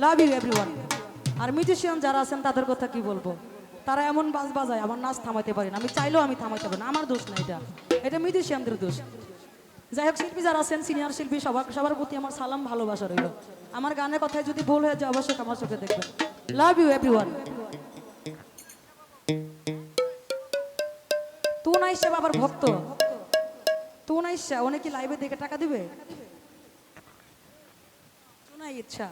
Love you everyone. আর musician যারা আছেন তাদের কথা কি বলবো, তারা এমন বাজ বাজায় আমার নাচ থামাইতে পারি না, আমি চাইলেও আমি থামাইতে পারি না, আমার দোষ না, এটা মিউজিশিয়ানদের দোষ। যাই হোক, শিল্পী যারা আছেন, সিনিয়র শিল্পী, সবার প্রতি আমার সালাম, ভালোবাসা রইল। আমার গানের কথায় যদি ভুল হয়ে যায় অবশ্যই আমার চোখে দেখবেন। Love you everyone. তু না ইচ্ছা বাবার ভক্ত, তু না ইচ্ছা অনেকে লাইভে দেখে টাকা দিবে, তু না ইচ্ছা।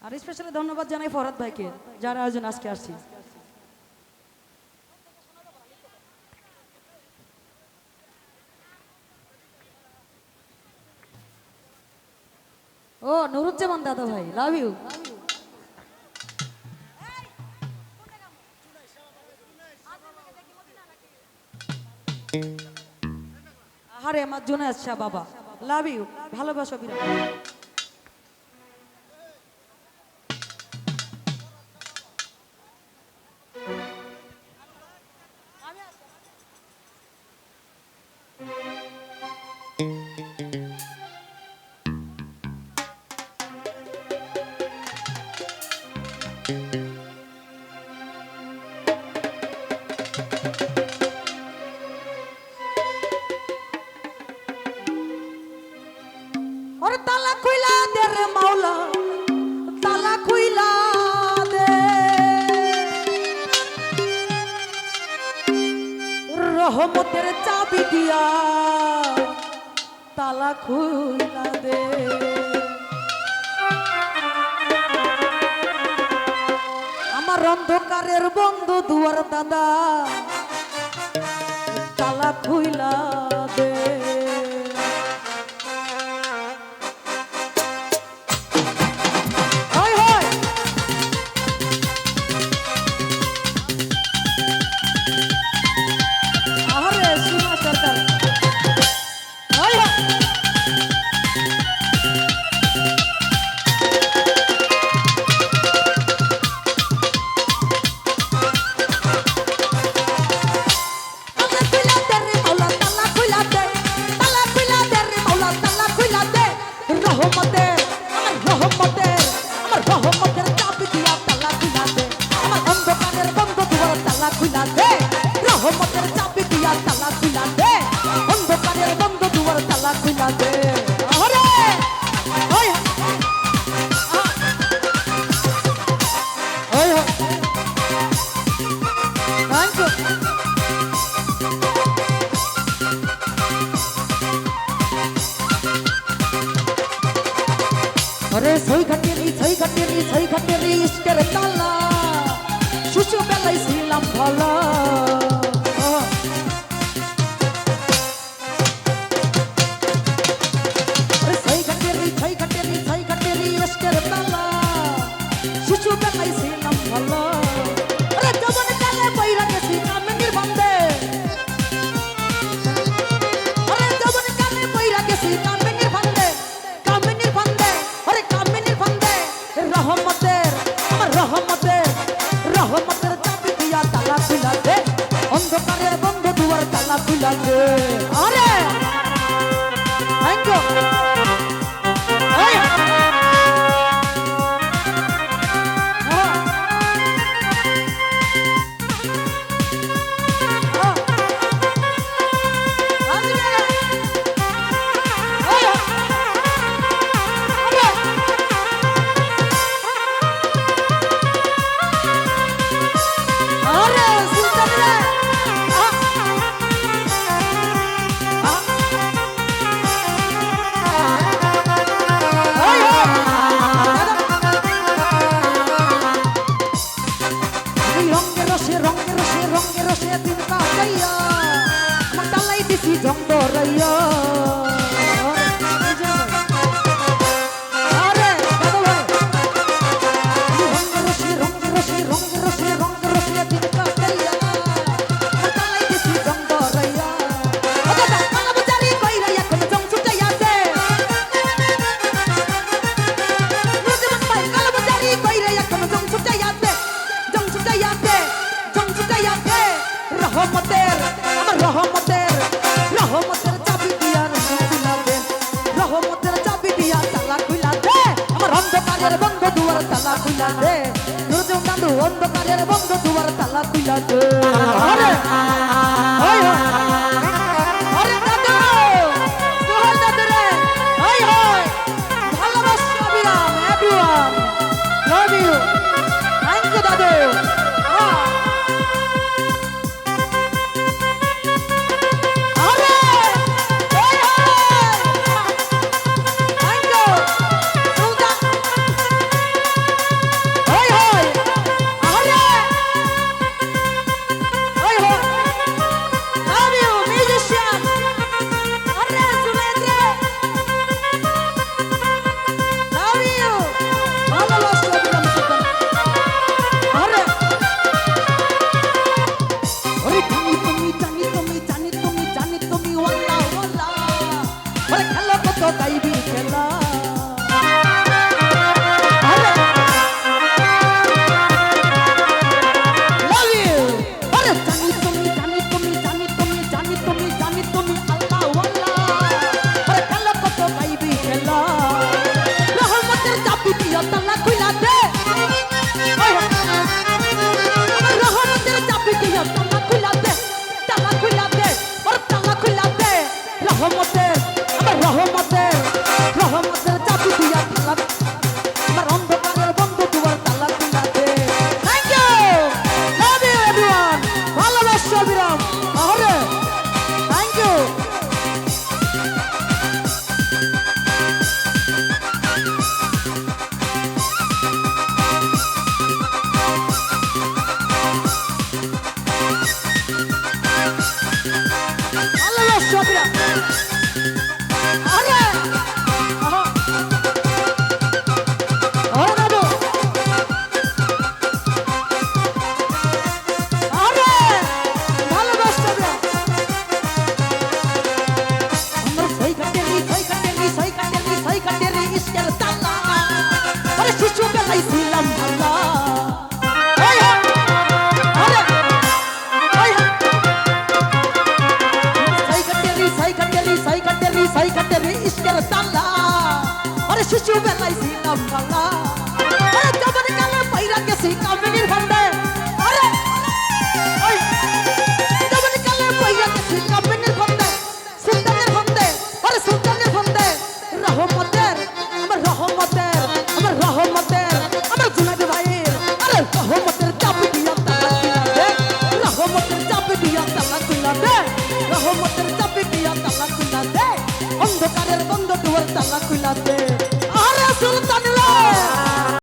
আর স্পেশালি ধন্যবাদ জানাই ফরহাদ ভাইকে, যার আয়োজন আজকে আসছি। ও নুরুজ্জামান দাদা ভাই, লাভ ইউ। আরে আমার জন্য আচ্ছা বাবা, লাভ ইউ, ভালোবাসো বিরাট। ওরে তালা খুইলা দে রে মাওলা, তালা খুইলা দে, রহমতের চাবি দিয়া তালা খুইলা দে। আমার অন্ধকারের বন্ধু দুয়ার দাদা, তালা খুইলা দে। अरे सही घटेरी इश्केर ताला शिशु बेलाई ছিলাম ভালো। अरे सही घटेरी इश्केर ताला शिशु बेलाई ছিলাম ভালো। अरे जवन काले পয়রা গেছি কামিনীর বন্দে, अरे जवन काले পয়রা গেছি কামিনীর বন্দে, কামিনীর বন্দে, अरे কামিনীর বন্দে। রহমতের আমার রহমতের চাবি দিয়া তালা খুলা দে, অন্ধকারের বন্ধ দুয়ার তালা খুলা দে। আরে থ্যাংক ইউ। রঙে রসে দিন কাটাইয়া আমার ডালাই দিছি জং ধরাইয়া। আরে দাদা ভাই, রঙে রসে দিন কাটাইয়া আমার ডালাই দিছি জং ধরাইয়া। ও দাদা কালা বাজারি কইরা এখন জং ছুটাইয়া দে, নুরুজ্জামান ভাই কালা বাজারি কইরা এখন জং ছুটাইয়া দে, জং ছুটাইয়া দে। রহমতের আমার রহমতের রহমতের চাবি দিয়া খুলা দে রহমতের চাবি দিয়া তালা খুলা দে আমার অন্ধকারের বন্ধ দুয়ার তালা খুলা দে নুরুল দাদু অন্ধকারের বন্ধ দুয়ার তালা খুলা দে আরে ওই আরে দাদু জোহার দাদু রে ওই হয় ভালোবাসা বিরাম everyone love you thank you দাদু গাইবি খেলা লাভ ইউ আরে জানি তুমি আল্লাহ ওয়াল্লাহ আরে খেলা কত গাইবি খেলা রহমতের চাবি দিয়া তালা খুলা দে রহমতের চাবি দিয়া তালা খুলা দে ওর তালা খুলা দে রহমতের রহমতের রহমতের চাবি দিয়া তালা আমার অন্ধকারের বন্ধ দুয়ার তালা খুলা দে thank you love you everyone ভালোবাসা বিরাম আরে থ্যাংক ইউ ভালোবাসা বিরাম আরে শিশু বেলায় ছিলাম ভালা আরে জবর কালে পাইরা গেছি কামিনীর ভান্ডে আরে ওই জবর কালে পাইরা গেছি কামিনীর ভান্ডে সুলতানের ভান্ডে আরে সুলতানের ভান্ডে রহমতের আমার জুনাইদ ভাইয়ের আরে রহমতের চাবি দিয়া তালা খুলা দে রহমতের চাবি দিয়া তালা খুলা দে রহমতের চাবি দিয়া তালা খুলা দে অন্ধকারের বন্ধ দুয়ার তালা খুলা দে আরে সুলতান